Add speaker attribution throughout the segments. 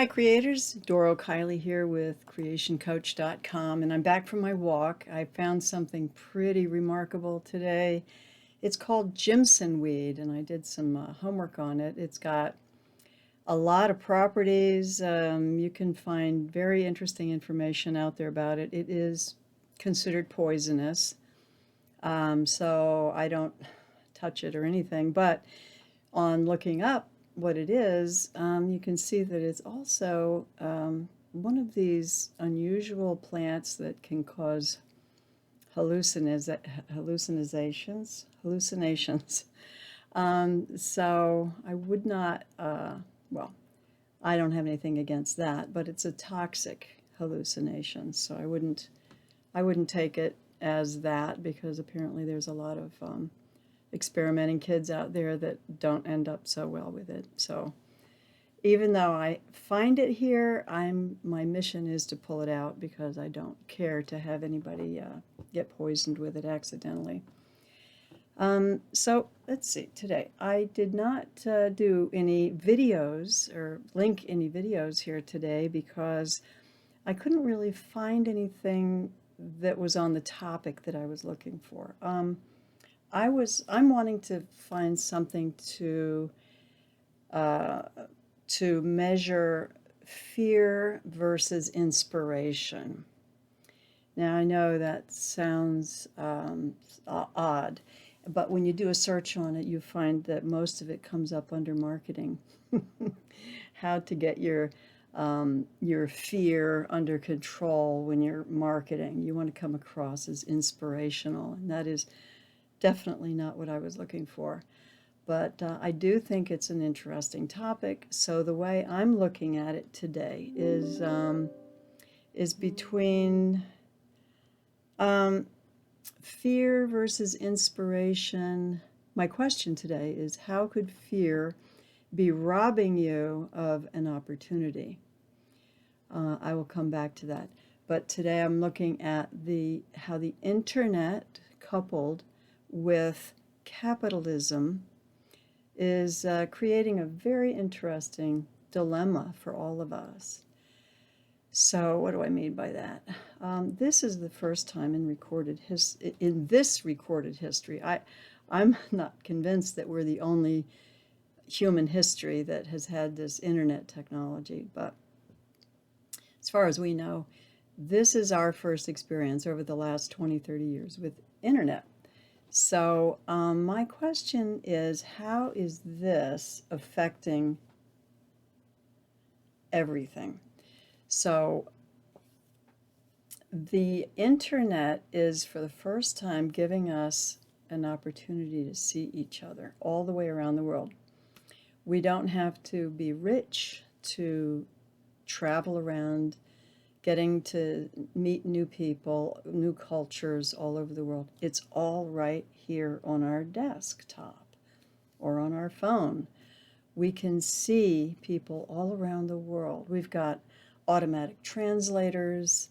Speaker 1: Hi creators, Doro Kiley here with CreationCoach.com, and I'm back from my walk. I found something pretty remarkable today. It's called Jimson weed, and I did some homework on it. It's got a lot of properties. You can find very interesting information out there about it. It is considered poisonous, so I don't touch it or anything, but on looking up what it is, you can see that it's also one of these unusual plants that can cause hallucinations. So I would not, well, I don't have anything against that, but it's a toxic hallucination, so I wouldn't take it as that because apparently there's a lot of experimenting kids out there that don't end up so well with it. So even though I find it here, my mission is to pull it out because I don't care to have anybody get poisoned with it accidentally. So let's see, today I did not do any videos or link any videos here today because I couldn't really find anything that was on the topic that I was looking for. I'm wanting to find something uh, to measure fear versus inspiration. Now I know that sounds odd, but when you do a search on it, you find that most of it comes up under marketing. How to get your fear under control when you're marketing. You want to come across as inspirational, and that is definitely not what I was looking for. But I do think it's an interesting topic. So the way I'm looking at it today is between um, fear versus inspiration. My question today is how could fear be robbing you of an opportunity? I will come back to that. But today I'm looking at how the internet coupled with capitalism is creating a very interesting dilemma for all of us. So what do I mean by that? This is the first time in this recorded history. I'm not convinced that we're the only human history that has had this internet technology, but as far as we know, this is our first experience over the last 20, 30 years with internet. So my question is, how is this affecting everything? So the internet is for the first time giving us an opportunity to see each other all the way around the world. We don't have to be rich to travel around, getting to meet new people, new cultures all over the world. It's all right here on our desktop or on our phone. We can see people all around the world. We've got automatic translators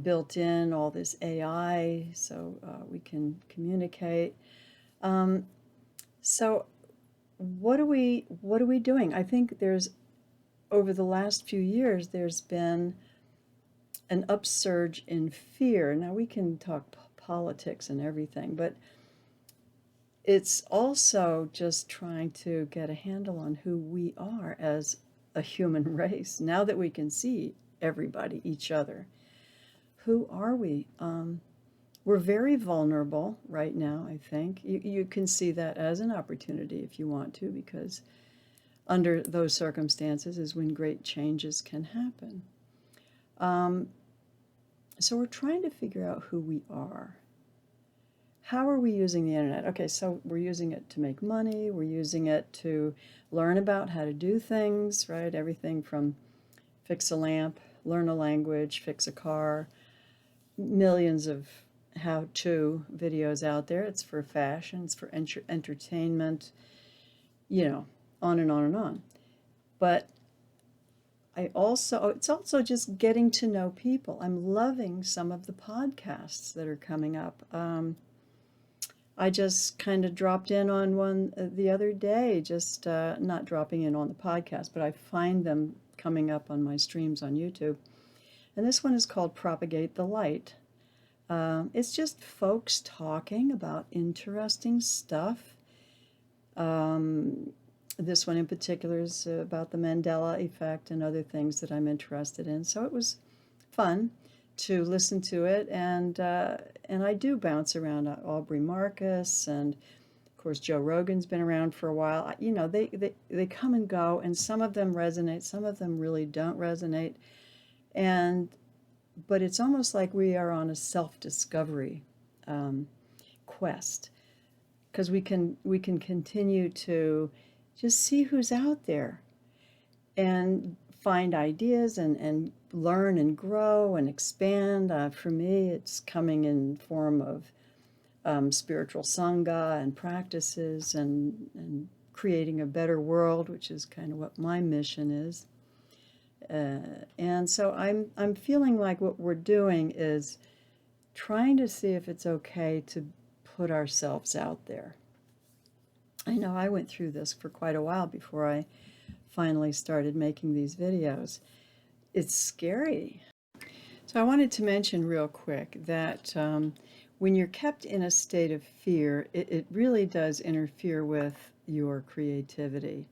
Speaker 1: built in, all this AI, so we can communicate. So what are we doing? I think over the last few years, there's been an upsurge in fear. Now we can talk politics and everything, but it's also just trying to get a handle on who we are as a human race. Now that we can see everybody, each other, who are we? We're very vulnerable right now, I think. You can see that as an opportunity if you want to, because under those circumstances is when great changes can happen. So we're trying to figure out who we are. How are we using the internet? Okay, so we're using it to make money. We're using it to learn about how to do things, right? Everything from fix a lamp, learn a language, fix a car, millions of how-to videos out there. It's for fashion, it's for entertainment, on and on and on. But it's also just getting to know people. I'm loving some of the podcasts that are coming up. I just kind of dropped in on one the other day, just not dropping in on the podcast, but I find them coming up on my streams on YouTube. And this one is called Propagate the Light. It's just folks talking about interesting stuff. This one in particular is about the Mandela effect and other things that I'm interested in. So it was fun to listen to it, and I do bounce around Aubrey Marcus, and of course Joe Rogan's been around for a while. You know, they come and go, and some of them resonate, some of them really don't resonate, but it's almost like we are on a self-discovery quest, because we can continue to just see who's out there and find ideas and learn and grow and expand. For me, it's coming in form of spiritual sangha and practices and creating a better world, which is kind of what my mission is. And so I'm feeling like what we're doing is trying to see if it's okay to put ourselves out there. I know I went through this for quite a while before I finally started making these videos. It's scary. So I wanted to mention real quick that when you're kept in a state of fear, it really does interfere with your creativity.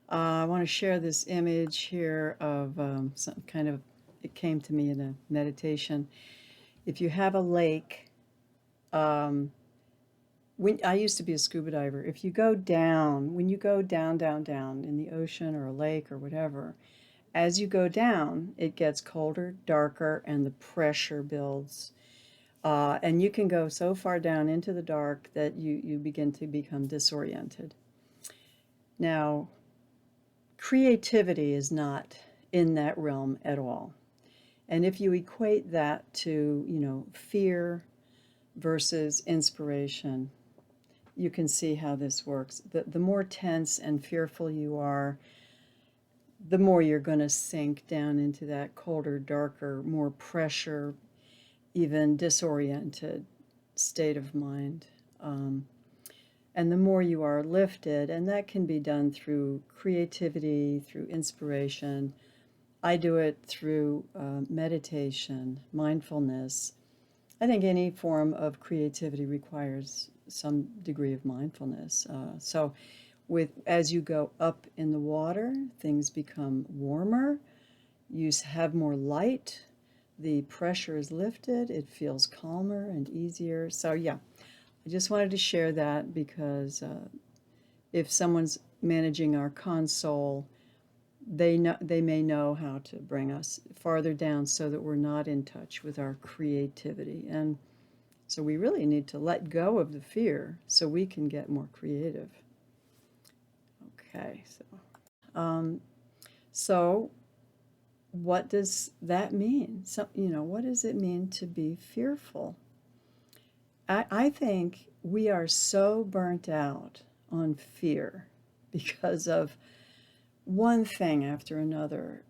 Speaker 1: I want to share this image here of some kind of, it came to me in a meditation. If you have a lake, when I used to be a scuba diver, if you go down, when you go down, down, down in the ocean or a lake or whatever, as you go down, it gets colder, darker, and the pressure builds. And you can go so far down into the dark that you begin to become disoriented. Now, creativity is not in that realm at all. And if you equate that to, you know, fear versus inspiration, you can see how this works. The more tense and fearful you are, the more you're going to sink down into that colder, darker, more pressure, even disoriented state of mind. And the more you are lifted, and that can be done through creativity, through inspiration. I do it through meditation, mindfulness. I think any form of creativity requires some degree of mindfulness. So as you go up in the water, things become warmer, you have more light, the pressure is lifted, it feels calmer and easier. So yeah, I just wanted to share that because if someone's managing our console, they may know how to bring us farther down so that we're not in touch with our creativity. And so we really need to let go of the fear so we can get more creative. Okay, so what does that mean? So, you know, what does it mean to be fearful? I think we are so burnt out on fear because of one thing after another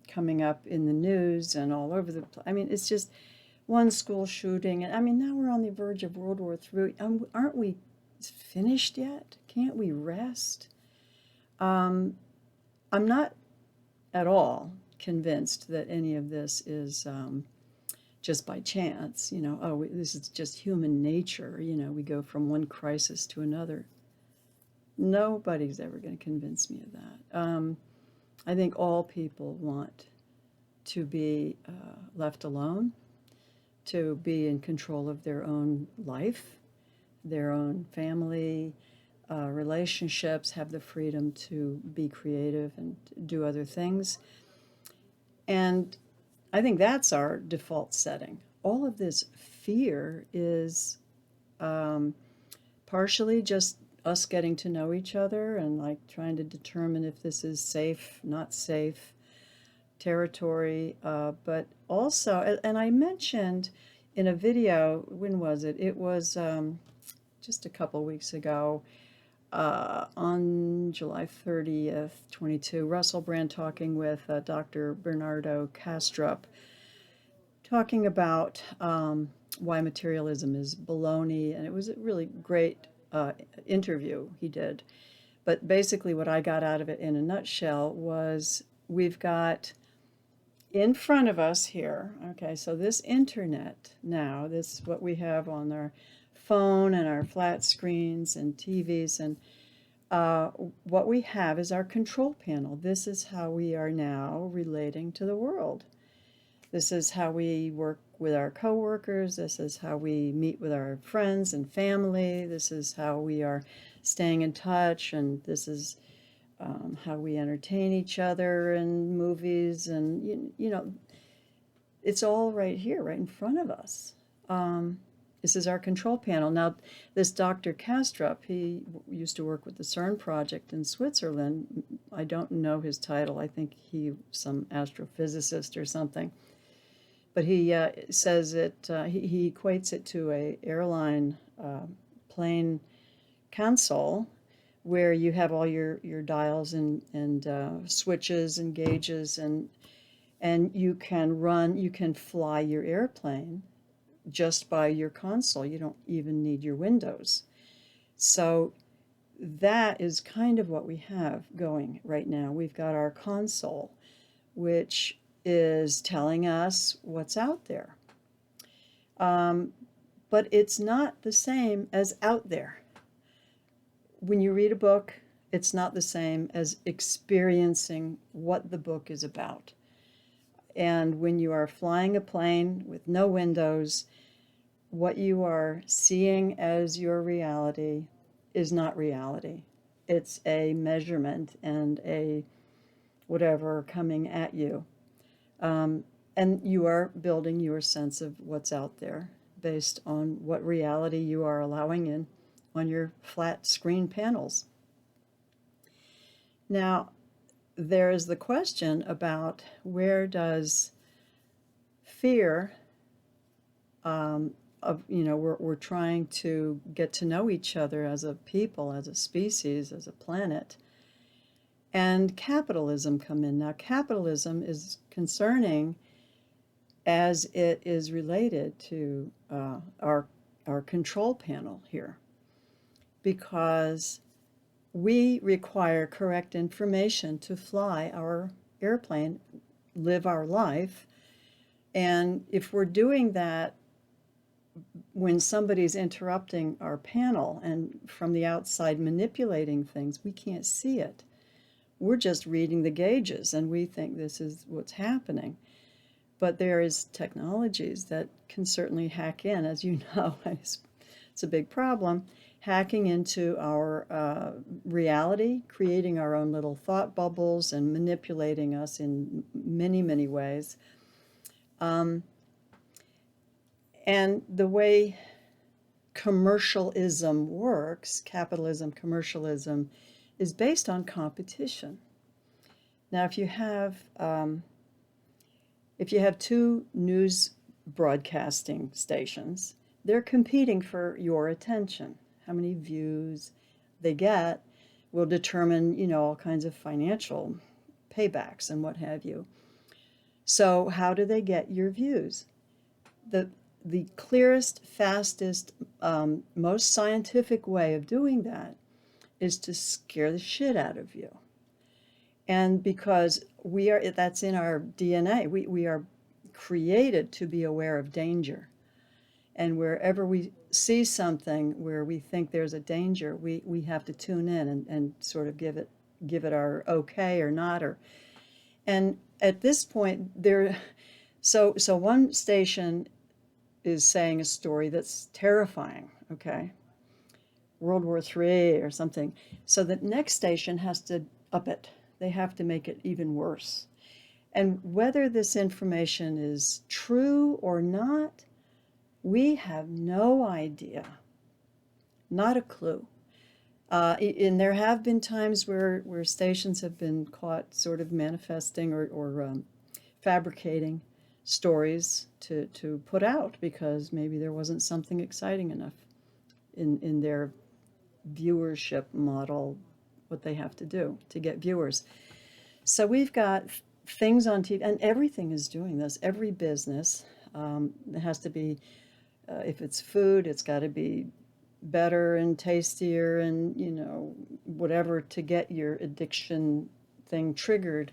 Speaker 1: coming up in the news and all over the place. I mean, it's just one school shooting. And I mean, now we're on the verge of World War III. Aren't we finished yet? Can't we rest? I'm not at all convinced that any of this is just by chance. You know, oh, this is just human nature. You know, we go from one crisis to another. Nobody's ever going to convince me of that. I think all people want to be left alone, to be in control of their own life, their own family, relationships, have the freedom to be creative and do other things. And I think that's our default setting. All of this fear is partially just us getting to know each other and like trying to determine if this is safe, not safe territory, but also, and I mentioned in a video, when was it? It was just a couple weeks ago, on July 30th, 22, Russell Brand talking with Dr. Bernardo Kastrup, talking about why materialism is baloney, and it was a really great interview he did. But basically, what I got out of it in a nutshell was we've got in front of us here, okay, so this internet now, this what we have on our phone and our flat screens and TVs, and uh, what we have is our control panel. This is how we are now relating to the world. This is how we work with our coworkers. This is how we meet with our friends and family. This is how we are staying in touch, and this is how we entertain each other in movies. And, you know, it's all right here, right in front of us. This is our control panel. Now, this Dr. Kastrup, he used to work with the CERN project in Switzerland. I don't know his title. I think he some astrophysicist or something. But he says he equates it to a airline plane console where you have all your dials and switches and gauges, and you can fly your airplane just by your console. You don't even need your windows. So that is kind of what we have going right now. We've got our console, which is telling us what's out there. But it's not the same as out there. When you read a book, it's not the same as experiencing what the book is about. And when you are flying a plane with no windows, what you are seeing as your reality is not reality. It's a measurement and a whatever coming at you. And you are building your sense of what's out there based on what reality you are allowing in on your flat screen panels. Now, there is the question about where does fear we're trying to get to know each other as a people, as a species, as a planet, and capitalism come in. Now, capitalism is concerning as it is related to our control panel here, because we require correct information to fly our airplane, live our life. And if we're doing that when somebody's interrupting our panel and from the outside manipulating things, we can't see it. We're just reading the gauges and we think this is what's happening. But there is technologies that can certainly hack in, as you know. It's a big problem, hacking into our reality, creating our own little thought bubbles and manipulating us in many, many ways. And the way commercialism works, capitalism, commercialism, is based on competition. Now, if you have two news broadcasting stations, they're competing for your attention. How many views they get will determine, all kinds of financial paybacks and what have you. So how do they get your views? The clearest, fastest, most scientific way of doing that is to scare the shit out of you. And because that's in our DNA, we are created to be aware of danger. And wherever we see something where we think there's a danger, we have to tune in and sort of give it our okay or not. And at this point, so one station is saying a story that's terrifying, okay? World War III or something. So the next station has to up it. They have to make it even worse. And whether this information is true or not, we have no idea. Not a clue. And there have been times where stations have been caught sort of manifesting or fabricating stories to put out because maybe there wasn't something exciting enough in their viewership model, what they have to do to get viewers. So we've got things on TV, and everything is doing this. Every business has to be If it's food, it's got to be better and tastier and, whatever to get your addiction thing triggered.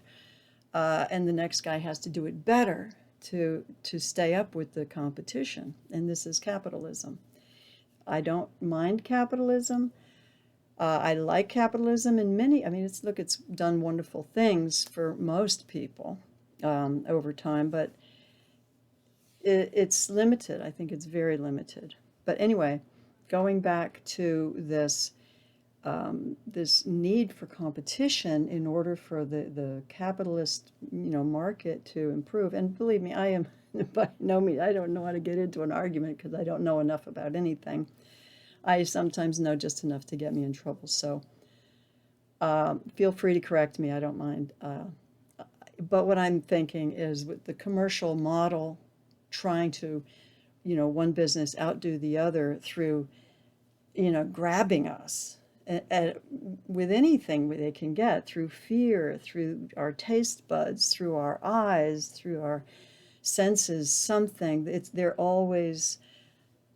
Speaker 1: And the next guy has to do it better to stay up with the competition. And this is capitalism. I don't mind capitalism. I like capitalism in many, I mean, it's done wonderful things for most people over time, but it's limited. I think it's very limited. But anyway, going back to this need for competition in order for the capitalist, market to improve. And believe me, I am by no means, I don't know how to get into an argument because I don't know enough about anything. I sometimes know just enough to get me in trouble. So feel free to correct me. I don't mind. But what I'm thinking is with the commercial model trying to, one business outdo the other through, grabbing us with anything they can get through fear, through our taste buds, through our eyes, through our senses, something. They're always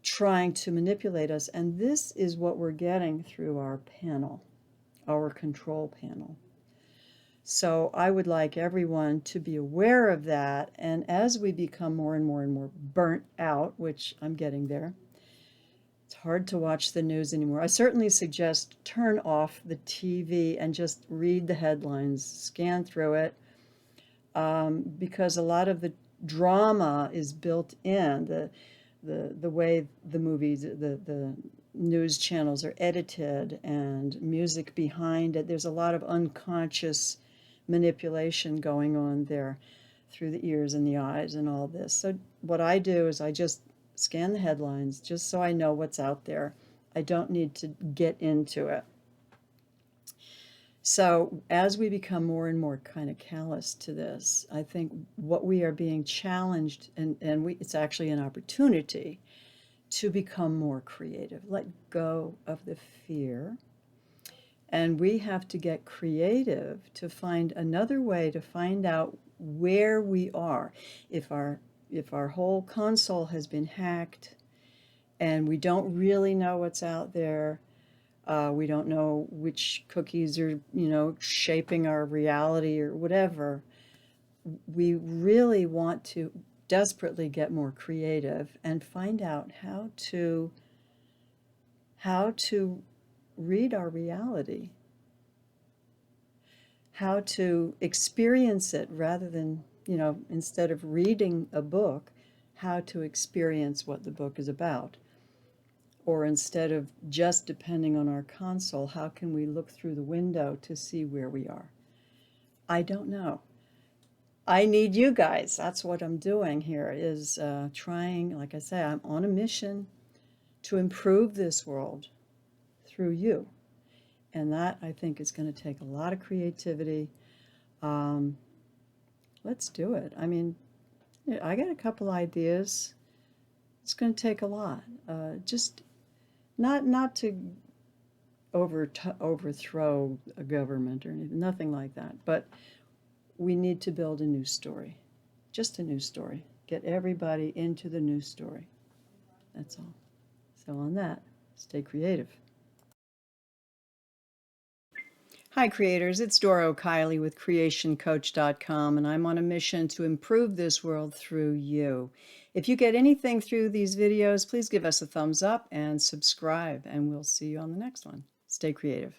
Speaker 1: trying to manipulate us. And this is what we're getting through our panel, our control panel. So I would like everyone to be aware of that. And as we become more and more and more burnt out, which I'm getting there, it's hard to watch the news anymore. I certainly suggest turn off the TV and just read the headlines, scan through it, because a lot of the drama is built in. The way the movies, the news channels are edited and music behind it. There's a lot of unconscious manipulation going on there through the ears and the eyes and all this. So what I do is I just scan the headlines just so I know what's out there. I don't need to get into it. So as we become more and more kind of callous to this, I think what we are being challenged, and it's actually an opportunity to become more creative, let go of the fear. And we have to get creative to find another way to find out where we are. If our whole console has been hacked and we don't really know what's out there, we don't know which cookies are, shaping our reality or whatever, we really want to desperately get more creative and find out how to read our reality, how to experience it rather than, instead of reading a book, how to experience what the book is about. Or instead of just depending on our console, how can we look through the window to see where we are? I don't know. I need you guys. That's what I'm doing here, is trying, like I say, I'm on a mission to improve this world through you. And that, I think, is going to take a lot of creativity. Let's do it. I mean, I got a couple ideas. It's going to take a lot. Just not to overthrow a government or anything, nothing like that. But we need to build a new story, just a new story. Get everybody into the new story. That's all. So on that, stay creative. Hi creators, it's Doro Kiley with CreationCoach.com, and I'm on a mission to improve this world through you. If you get anything through these videos, please give us a thumbs up and subscribe, and we'll see you on the next one. Stay creative.